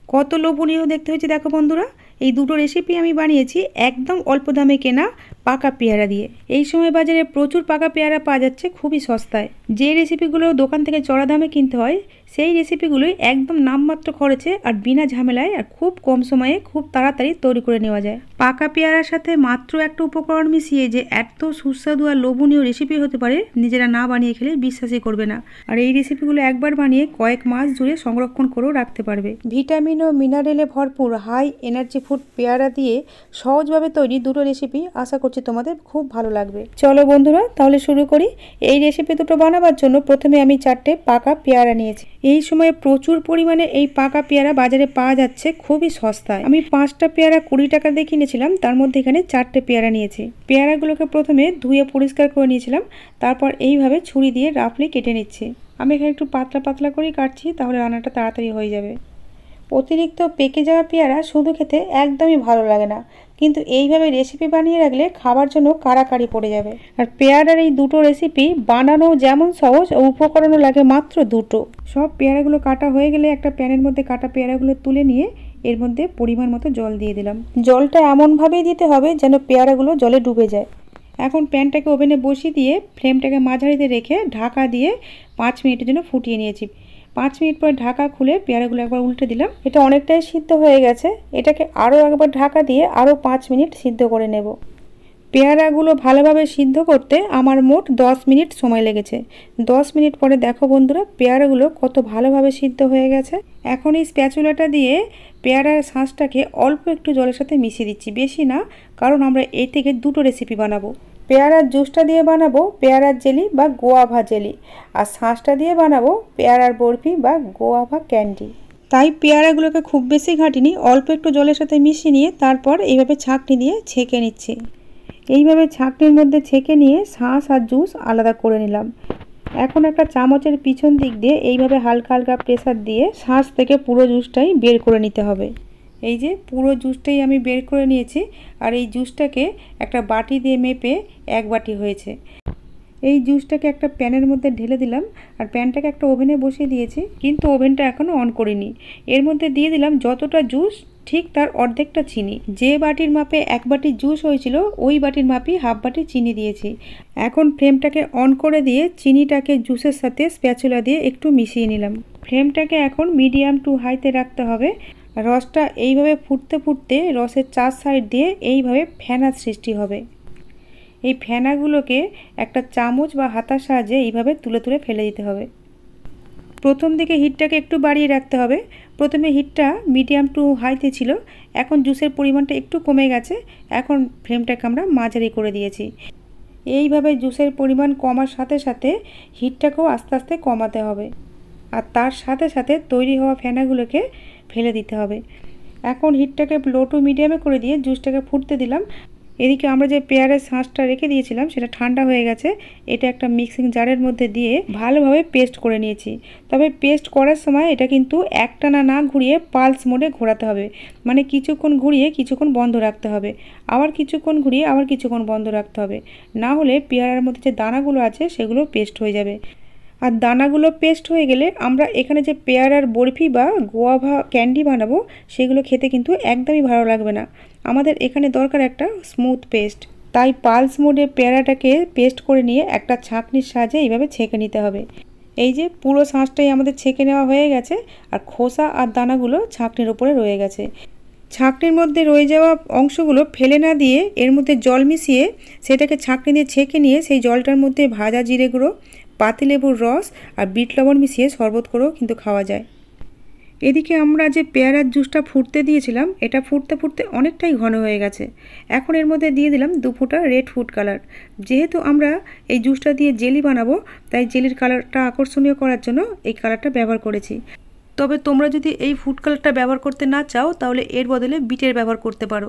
কত লোভনীয় দেখতে হয়েছে দেখো বন্ধুরা। এই দুটো রেসিপি আমি বানিয়েছি একদম অল্প দামে কেনা পাকা পেয়ারা দিয়ে। এই সময় বাজারে প্রচুর পাকা পেয়ারা পাওয়া যাচ্ছে খুবই সস্তায়। যে রেসিপিগুলো দোকান থেকে চড়া দামে কিনতে হয় সেই রেসিপিগুলোই একদম নামমাত্র খরচে আর বিনা ঝামেলায় আর খুব কম সময়ে খুব তাড়াতাড়ি তৈরি করে নেওয়া যায়। পাকা পেয়ারার সাথে মাত্র একটা উপকরণ মিশিয়ে যে এত সুস্বাদু আর লোভনীয় রেসিপি হতে পারে নিজেরা না বানিয়ে খেলে বিশ্বাসই করবে না। আর এই রেসিপিগুলো একবার বানিয়ে কয়েক মাস জুড়ে সংরক্ষণ করেও রাখতে পারবে। ভিটামিন ও মিনারেলে ভরপুর হাই এনার্জি ফুড পেয়ারা দিয়ে সহজভাবে তৈরি দুটো রেসিপি আশা করছি তোমাদের খুব ভালো লাগবে। চলো বন্ধুরা তাহলে শুরু করি। এই রেসিপি দুটো বানাবার জন্য প্রথমে আমি 4টে পাকা পেয়ারা নিয়েছি। এই সময়ে প্রচুর পরিমাণে এই পাকা পেয়ারা বাজারে পাওয়া যাচ্ছে খুবই সস্তায়। আমি 5টা পেয়ারা 20 টাকা দিয়ে কিনেছিলাম, তার মধ্যে এখানে 4টে পেয়ারা নিয়েছি। পেয়ারাগুলোকে প্রথমে ধুয়ে পরিষ্কার করে নিয়েছিলাম, তারপর এইভাবে ছুরি দিয়ে রাফলি কেটে নিচ্ছি। আমি এখানে একটু পাতলা পাতলা করেই কাটছি, তাহলে রান্নাটা তাড়াতাড়ি হয়ে যাবে। অতিরিক্ত পেকে যাওয়া পেয়ারা শুধু খেতে একদমই ভালো লাগে না, কিন্তু এইভাবে রেসিপি বানিয়ে রাখলে খাবার জন্য কাড়াকাড়ি পড়ে যাবে। আর পেয়ারার এই দুটো রেসিপি বানানো যেমন সহজ ও উপকরণও লাগে মাত্র দুটো। সব পেয়ারাগুলো কাটা হয়ে গেলে একটা প্যানের মধ্যে কাটা পেয়ারাগুলো তুলে নিয়ে এর মধ্যে পরিমাণ মতো জল দিয়ে দিলাম। জলটা এমনভাবেই দিতে হবে যেন পেয়ারাগুলো জলে ডুবে যায়। এখন প্যানটাকে ওভেনে বসিয়ে দিয়ে ফ্লেমটাকে মাঝারিতে রেখে ঢাকা দিয়ে 5 মিনিটের জন্য ফুটিয়ে নিয়েছি। 5 মিনিট পর ঢাকা খুলে পেয়ারাগুলো একবার উল্টে দিলাম। এটা অনেকটাই সিদ্ধ হয়ে গেছে। এটাকে আরও একবার ঢাকা দিয়ে আরও 5 মিনিট সিদ্ধ করে নেব। পেয়ারাগুলো ভালোভাবে সিদ্ধ করতে আমার মোট 10 মিনিট সময় লেগেছে। 10 মিনিট পরে দেখো বন্ধুরা পেয়ারাগুলো কত ভালোভাবে সিদ্ধ হয়ে গেছে। এখন এই স্প্যাচুলাটা দিয়ে পেয়ারার শাঁসটাকে অল্প একটু জলের সাথে মিশিয়ে দিচ্ছি, বেশি না, কারণ আমরা এই থেকে দুটো রেসিপি বানাবো। পেয়ারার জুসটা দিয়ে বানাবো পেয়ারার জেলি বা গোয়াভা জেলি, আর শাঁসটা দিয়ে বানাবো পেয়ারার বরফি বা গোয়াভা ক্যান্ডি। তাই পেয়ারাগুলোকে খুব বেশি ঘাঁটিনি, অল্প একটু জলের সাথে মিশিয়ে নিয়ে তারপর এইভাবে ছাঁকনি দিয়ে ছেঁকে নিচ্ছি। এইভাবে ছাঁকনির মধ্যে ছেঁকে নিয়ে শাঁস আর জুস আলাদা করে নিলাম। এখন একটা চামচের পিছন দিক দিয়ে এইভাবে হালকা হালকা প্রেসার দিয়ে শাঁস থেকে পুরো জুসটাই বের করে নিতে হবে। এই যে পুরো জুসটাই আমি বের করে নিয়েছি। আর এই জুসটাকে একটা বাটি দিয়ে মেপে 1 বাটি হয়েছে। এই জুসটাকে একটা প্যানের মধ্যে ঢেলে দিলাম আর প্যানটাকে একটা ওভেনে বসিয়ে দিয়েছি, কিন্তু ওভেনটা এখনও অন করিনি। এর মধ্যে দিয়ে দিলাম যতটা জুস ঠিক তার অর্ধেকটা চিনি। যে বাটির মাপে 1 বাটি জুস হয়েছিল ওই বাটির মাপই হাফ বাটি চিনি দিয়েছি। এখন ফ্লেমটাকে অন করে দিয়ে চিনিটাকে জুসের সাথে স্প্যাচুলা দিয়ে একটু মিশিয়ে নিলাম। ফ্লেমটাকে এখন মিডিয়াম টু হাইতে রাখতে হবে। রসটা এইভাবে ফুটতে ফুটতে রসের 4 সাইড দিয়ে এইভাবে ফেনা সৃষ্টি হবে। এই ফেনাগুলোকে একটা চামচ বা হাতার সাহায্যে এইভাবে তুলে তুলে ফেলে দিতে হবে। প্রথম দিকে হিটটাকে একটু বাড়িয়ে রাখতে হবে। প্রথমে হিটটা মিডিয়াম টু হাইতে ছিল, এখন জুসের পরিমাণটা একটু কমে গেছে। এখন ফ্লেমটাকে আমরা মাঝারি করে দিয়েছি। এইভাবে জুসের পরিমাণ কমার সাথে সাথে হিটটাকেও আস্তে আস্তে কমাতে হবে, আর তার সাথে সাথে তৈরি হওয়া ফেনাগুলোকে ফেলে দিতে হবে। এখন হিটটাকে লো টু মিডিয়ামে করে দিয়ে জুসটাকে ফুটতে দিলাম। এদিকে আমরা যে পেয়ারের শাঁসটা রেখে দিয়েছিলাম সেটা ঠান্ডা হয়ে গেছে। এটা একটা মিক্সিং জারের মধ্যে দিয়ে ভালোভাবে পেস্ট করে নিয়েছি। তবে পেস্ট করার সময় এটা কিন্তু একটানা না ঘুরিয়ে পালস মোডে ঘোরাতে হবে, মানে কিছুক্ষণ ঘুরিয়ে কিছুক্ষণ বন্ধ রাখতে হবে, আবার কিছুক্ষণ ঘুরিয়ে আবার কিছুক্ষণ বন্ধ রাখতে হবে। না হলে পেয়ারার মধ্যে যে দানাগুলো আছে সেগুলো পেস্ট হয়ে যাবে। আর দানাগুলো পেস্ট হয়ে গেলে আমরা এখানে যে পেয়ারার বরফি বা গোয়াভা ক্যান্ডি বানাবো সেগুলো খেতে কিন্তু একদমই ভালো লাগবে না। আমাদের এখানে দরকার একটা স্মুথ পেস্ট। তাই পালস মোডে পেয়ারাটাকে পেস্ট করে নিয়ে একটা ছাঁকনির সাহায্যে এইভাবে ছেঁকে নিতে হবে। এই যে পুরো শাঁসটাই আমাদের ছেঁকে নেওয়া হয়ে গেছে, আর খোসা আর দানাগুলো ছাঁকনির উপরে রয়ে গেছে। ছাঁকনির মধ্যে রয়ে যাওয়া অংশগুলো ফেলে না দিয়ে এর মধ্যে জল মিশিয়ে সেটাকে ছাঁকনি দিয়ে ছেঁকে নিয়ে সেই জলটার মধ্যে ভাজা জিরে গুঁড়ো, পাতিলেবুর রস আর বিট লবণ মিশিয়ে শরবত করেও কিন্তু খাওয়া যায়। এদিকে আমরা যে পেয়ারার জুসটা ফুটতে দিয়েছিলাম এটা ফুটতে ফুটতে অনেকটাই ঘন হয়ে গেছে। এখন এর মধ্যে দিয়ে দিলাম 2 ফোঁটা রেড ফুড কালার। যেহেতু আমরা এই জুসটা দিয়ে জেলি বানাবো তাই জেলির কালারটা আকর্ষণীয় করার জন্য এই কালারটা ব্যবহার করেছি। তবে তোমরা যদি এই ফুড কালারটা ব্যবহার করতে না চাও তাহলে এর বদলে বিটের ব্যবহার করতে পারো।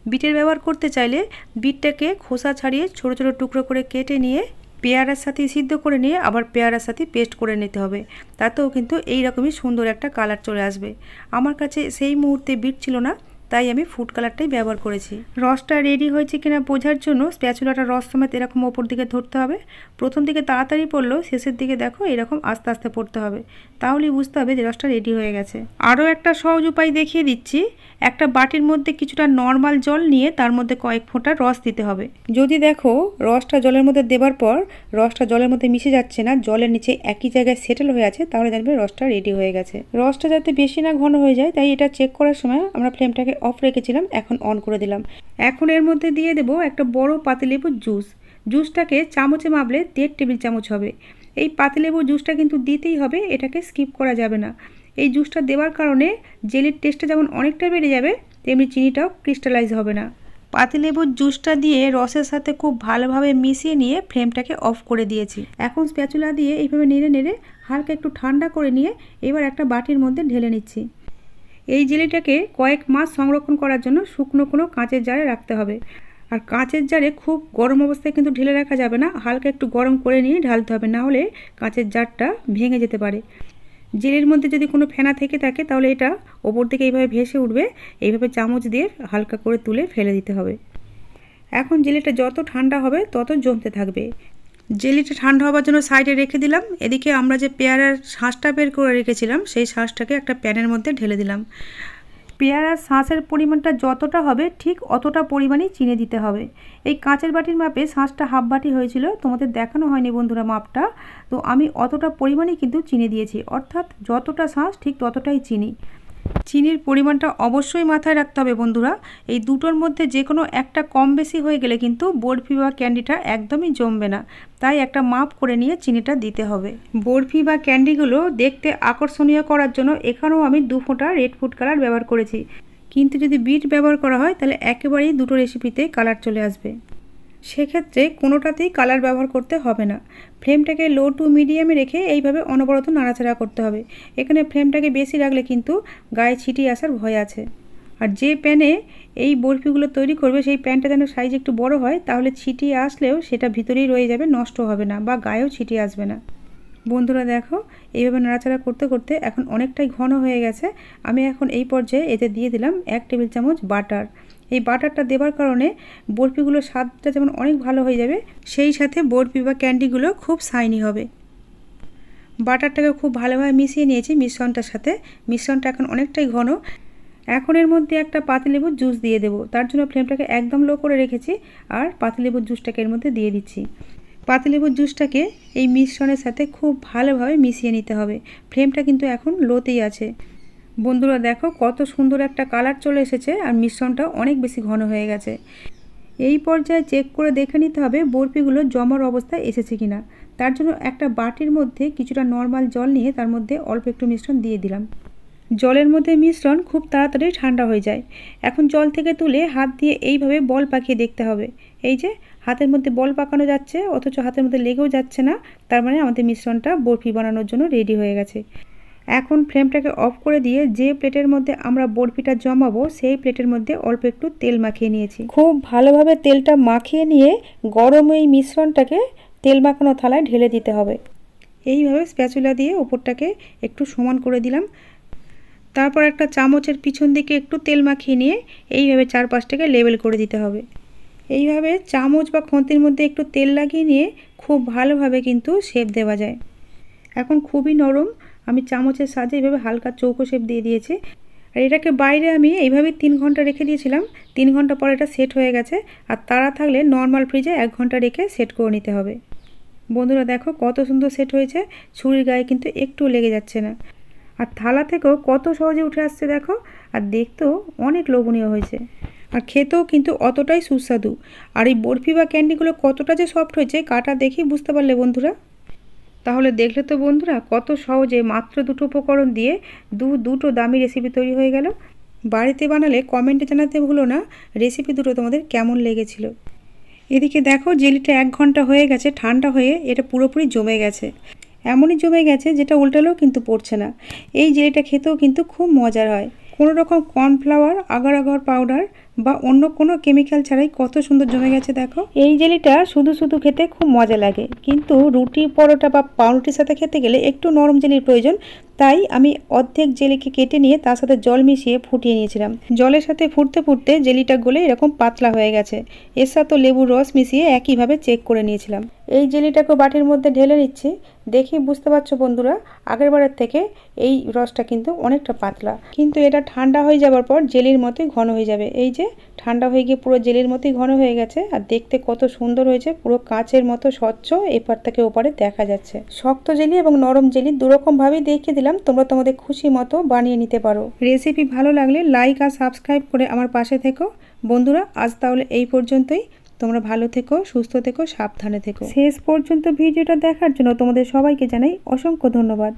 বিটের ব্যবহার করতে চাইলে বিটটাকে খোসা ছাড়িয়ে ছোট ছোট টুকরো করে কেটে নিয়ে পেয়ারার সাথে সিদ্ধ করে নিয়ে আবার পেয়ারার সাথে পেস্ট করে নিতে হবে। তাতেও কিন্তু এই রকমই সুন্দর একটা কালার চলে আসবে। আমার কাছে সেই মুহূর্তে বিট ছিল না, তাই আমি ফুড কালারটাই ব্যবহার করেছি। রসটা রেডি হয়েছে কিনা বোঝার জন্য স্প্যাচুলাটা রস সমেত এরকম ওপর দিকে ধরতে হবে। প্রথম দিকে তাড়াতাড়ি পড়লেও শেষের দিকে দেখো এরকম আস্তে আস্তে পড়তে হবে, তাহলেই বুঝতে হবে যে রসটা রেডি হয়ে গেছে। আরও একটা সহজ উপায় দেখিয়ে দিচ্ছি। একটা বাটির মধ্যে কিছুটা নর্মাল জল নিয়ে তার মধ্যে কয়েক ফোঁটা রস দিতে হবে। যদি দেখো রসটা জলের মধ্যে দেওয়ার পর রসটা জলের মধ্যে মিশে যাচ্ছে না, জলের নিচে একই জায়গায় সেটেল হয়ে আছে, তাহলে জানবে রসটা রেডি হয়ে গেছে। রসটা যাতে বেশি না ঘন হয়ে যায় তাই এটা চেক করার সময় আমরা ফ্লেমটাকে অফ রেখেছিলাম, এখন অন করে দিলাম। এখন এর মধ্যে দিয়ে দেবো একটা বড় পাতিলেবুর জুস। জুসটাকে চামচে মাপলে 1.5 টেবিল চামচ হবে। এই পাতিলেবুর জুসটা কিন্তু দিতেই হবে, এটাকে স্কিপ করা যাবে না। এই জুসটা দেওয়ার কারণে জেলির টেস্টটা যেমন অনেকটা বেড়ে যাবে, তেমনি চিনিটাও ক্রিস্টালাইজ হবে না। পাতিলেবুর জুসটা দিয়ে রসের সাথে খুব ভালোভাবে মিশিয়ে নিয়ে ফ্লেমটাকে অফ করে দিয়েছি। এখন স্প্যাচুলা দিয়ে এইভাবে নেড়ে নেড়ে হালকা একটু ঠান্ডা করে নিয়ে এবার একটা বাটির মধ্যে ঢেলে নিচ্ছি। এই জেলিটাকে কয়েক মাস সংরক্ষণ করার জন্য শুকনো কোনো কাঁচের জারে রাখতে হবে। আর কাঁচের জারে খুব গরম অবস্থায় কিন্তু ঢেলে রাখা যাবে না, হালকা একটু গরম করে নিয়ে ঢালতে হবে, না হলে কাঁচের জারটা ভেঙে যেতে পারে। জেলির মধ্যে যদি কোনো ফেনা থেকে থাকে তাহলে এটা ওপর থেকে এইভাবে ভেসে উঠবে, এইভাবে চামচ দিয়ে হালকা করে তুলে ফেলে দিতে হবে। এখন জেলিটা যত ঠান্ডা হবে তত জমতে থাকবে। জেলিটা ঠান্ডা হওয়ার জন্য সাইডে রেখে দিলাম। এদিকে আমরা যে পেয়ারার শাঁসটা বের করে রেখেছিলাম সেই শাঁসটাকে একটা প্যানের মধ্যে ঢেলে দিলাম। পেয়ারার শাঁসের পরিমাণটা যতটা হবে ঠিক অতটা পরিমাণেই চিনি দিতে হবে। এই কাঁচের বাটির মাপে শাঁসটা হাফ বাটি হয়েছিল, তোমাদের দেখানো হয়নি বন্ধুরা মাপটা, তো আমি অতটা পরিমাণেই কিন্তু চিনি দিয়েছি, অর্থাৎ যতটা শাঁস ঠিক ততটাই চিনি। চিনির পরিমাণটা অবশ্যই মাথায় রাখতে হবে বন্ধুরা। এই দুটোর মধ্যে যে কোনো একটা কম বেশি হয়ে গেলে কিন্তু বরফি বা ক্যান্ডিটা একদমই জমবে না, তাই একটা মাপ করে নিয়ে চিনিটা দিতে হবে। বরফি বা ক্যান্ডিগুলো দেখতে আকর্ষণীয় করার জন্য এখানেও আমি 2 ফোঁটা রেড ফুড কালার ব্যবহার করেছি, কিন্তু যদি বিট ব্যবহার করা হয় তাহলে একেবারেই দুটো রেসিপিতে কালার চলে আসবে। সেক্ষেত্রে কোনোটাতেই কালার ব্যবহার করতে হবে না। ফ্লেমটাকে লো টু মিডিয়ামে রেখে এইভাবে অনবরত নাড়াচাড়া করতে হবে। এখানে ফ্লেমটাকে বেশি রাখলে কিন্তু গায়ে ছিটিয়ে আসার ভয় আছে। আর যে প্যানে এই বরফিগুলো তৈরি করবে সেই প্যানটা যেন সাইজ একটু বড় হয়, তাহলে ছিটিয়ে আসলেও সেটা ভিতরেই রয়ে যাবে, নষ্ট হবে না বা গায়েও ছিটিয়ে আসবে না। বন্ধুরা দেখো এইভাবে নাড়াচাড়া করতে করতে এখন অনেকটাই ঘন হয়ে গেছে। আমি এখন এই পর্যায়ে এতে দিয়ে দিলাম 1 টেবিল চামচ বাটার। এই বাটারটা দেওয়ার কারণে বরফিগুলোর স্বাদটা যেমন অনেক ভালো হয়ে যাবে, সেই সাথে বরফি বা ক্যান্ডিগুলো খুব শাইনি হবে। বাটারটাকে খুব ভালোভাবে মিশিয়ে নিয়েছি মিশ্রণটার সাথে। মিশ্রণটা এখন অনেকটাই ঘন। এখন এর মধ্যে একটা পাতিলেবুর জুস দিয়ে দেবো, তার জন্য ফ্লেমটাকে একদম লো করে রেখেছি আর পাতিলেবুর জুসটাকে এর মধ্যে দিয়ে দিচ্ছি। পাতিলেবুর জুসটাকে এই মিশ্রণের সাথে খুব ভালোভাবে মিশিয়ে নিতে হবে। ফ্লেমটা কিন্তু এখন লোতেই আছে। বন্ধুরা দেখো কত সুন্দর একটা কালার চলে এসেছে আর মিশ্রণটা অনেক বেশি ঘন হয়ে গেছে। এই পর্যায়ে চেক করে দেখে নিতে হবে বরফিগুলো জমার অবস্থায় এসেছে কিনা। তার জন্য একটা বাটির মধ্যে কিছুটা নর্মাল জল নিয়ে তার মধ্যে অল্প একটু মিশ্রণ দিয়ে দিলাম। জলের মধ্যে মিশ্রণ খুব তাড়াতাড়ি ঠান্ডা হয়ে যায়। এখন জল থেকে তুলে হাত দিয়ে এইভাবে বল পাকিয়ে দেখতে হবে। এই যে হাতের মধ্যে বল পাকানো যাচ্ছে, অথচ হাতের মধ্যে লেগেও যাচ্ছে না, তার মানে আমাদের মিশ্রণটা বরফি বানানোর জন্য রেডি হয়ে গেছে। এখন ফ্লেমটাকে অফ করে দিয়ে যে প্লেটের মধ্যে আমরা বরফিটা জমাবো সেই প্লেটের মধ্যে অল্প একটু তেল মাখিয়ে নিয়েছি। খুব ভালোভাবে তেলটা মাখিয়ে নিয়ে গরম এই মিশ্রণটাকে তেল মাখানো থালায় ঢেলে দিতে হবে। এইভাবে স্প্যাচুলা দিয়ে উপরটাকে একটু সমান করে দিলাম। তারপর একটা চামচের পিছন দিকে একটু তেল মাখিয়ে নিয়ে এইভাবে চারপাশটাকে লেবেল করে দিতে হবে। এইভাবে চামচ বা খুন্তির মধ্যে একটু তেল লাগিয়ে নিয়ে খুব ভালোভাবে কিন্তু শেপ দেওয়া যায়। এখন খুবই নরম, আমি চামচের সাহায্যে এইভাবে হালকা চৌকো শেপ দিয়ে দিয়েছি। আর এটাকে বাইরে আমি এইভাবে 3 ঘন্টা রেখে দিয়েছিলাম। 3 ঘন্টা পর এটা সেট হয়ে গেছে। আর তাড়া থাকলে নর্মাল ফ্রিজে 1 ঘন্টা রেখে সেট করে নিতে হবে। বন্ধুরা দেখো কত সুন্দর সেট হয়েছে, ছুরির গায়ে কিন্তু একটুও লেগে যাচ্ছে না। আর থালা থেকেও কত সহজে উঠে আসছে দেখো, আর দেখতেও অনেক লোভনীয় হয়েছে, আর খেতেও কিন্তু অতটাই সুস্বাদু। আর এই বরফি বা ক্যান্ডিগুলো কতটা যে সফট হয়েছে কাটা দেখেই বুঝতে পারলে বন্ধুরা। তাহলে দেখলে তো বন্ধুরা কত সহজে মাত্র 2টো উপকরণ দিয়ে দুটো দামি রেসিপি তৈরি হয়ে গেল। বাড়িতে বানালে কমেন্টে জানাতে ভুলো না রেসিপি দুটো তোমাদের কেমন লেগেছিল। এদিকে দেখো জেলিটা 1 ঘন্টা হয়ে গেছে, ঠান্ডা হয়ে এটা পুরোপুরি জমে গেছে। এমনই জমে গেছে যেটা উল্টালেও কিন্তু পড়ছে না। এই জেলিটা খেতেও কিন্তু খুব মজার হয়। কোনো রকম কর্নফ্লাওয়ার, আগার আগার পাউডার বা অন্য কোনো কেমিক্যাল ছাড়াই কত সুন্দর জমে গেছে দেখো। এই জেলিটা শুধু শুধু খেতে খুব মজা লাগে, কিন্তু রুটি পরোটা বা পাউরুটির সাথে খেতে গেলে একটু নরম জেলির প্রয়োজন। তাই আমি অর্ধেক জেলিকে কেটে নিয়ে তার সাথে জল মিশিয়ে ফুটিয়ে নিয়েছিলাম। জলের সাথে ফুটতে ফুটতে জেলিটা গলে এরকম পাতলা হয়ে গেছে। এর সাথে লেবুর রস মিশিয়ে একইভাবে চেক করে নিয়েছিলাম। এই জেলিটাকে বাটির মধ্যে ঢেলে নিচ্ছি। দেখি বুঝতে পারছো বন্ধুরা, আগের বারের থেকে এই রসটা কিন্তু অনেকটা পাতলা, কিন্তু এটা ঠান্ডা হয়ে যাওয়ার পর জেলির মতোই ঘন হয়ে যাবে। এই যে ঠান্ডা হয়ে গিয়ে পুরো জেলির মতোই ঘন হয়ে গেছে, আর দেখতে কত সুন্দর হয়েছে, পুরো কাচের মতো স্বচ্ছ এপার থেকে ওপারে দেখা যাচ্ছে। শক্ত জেলি এবং নরম জেলি দুরকমভাবেই দেখিয়ে দিলাম, তোমরা তোমাদের খুশি মতো বানিয়ে নিতে পারো। রেসিপি ভালো লাগলে লাইক আর সাবস্ক্রাইব করে আমার পাশে থেকো বন্ধুরা। আজ তাহলে এই পর্যন্তই। তোমরা ভালো থেকো, সুস্থ থেকো, সাবধানে থেকো। শেষ পর্যন্ত ভিডিওটা দেখার জন্য তোমাদের সবাইকে জানাই অসংখ্য ধন্যবাদ।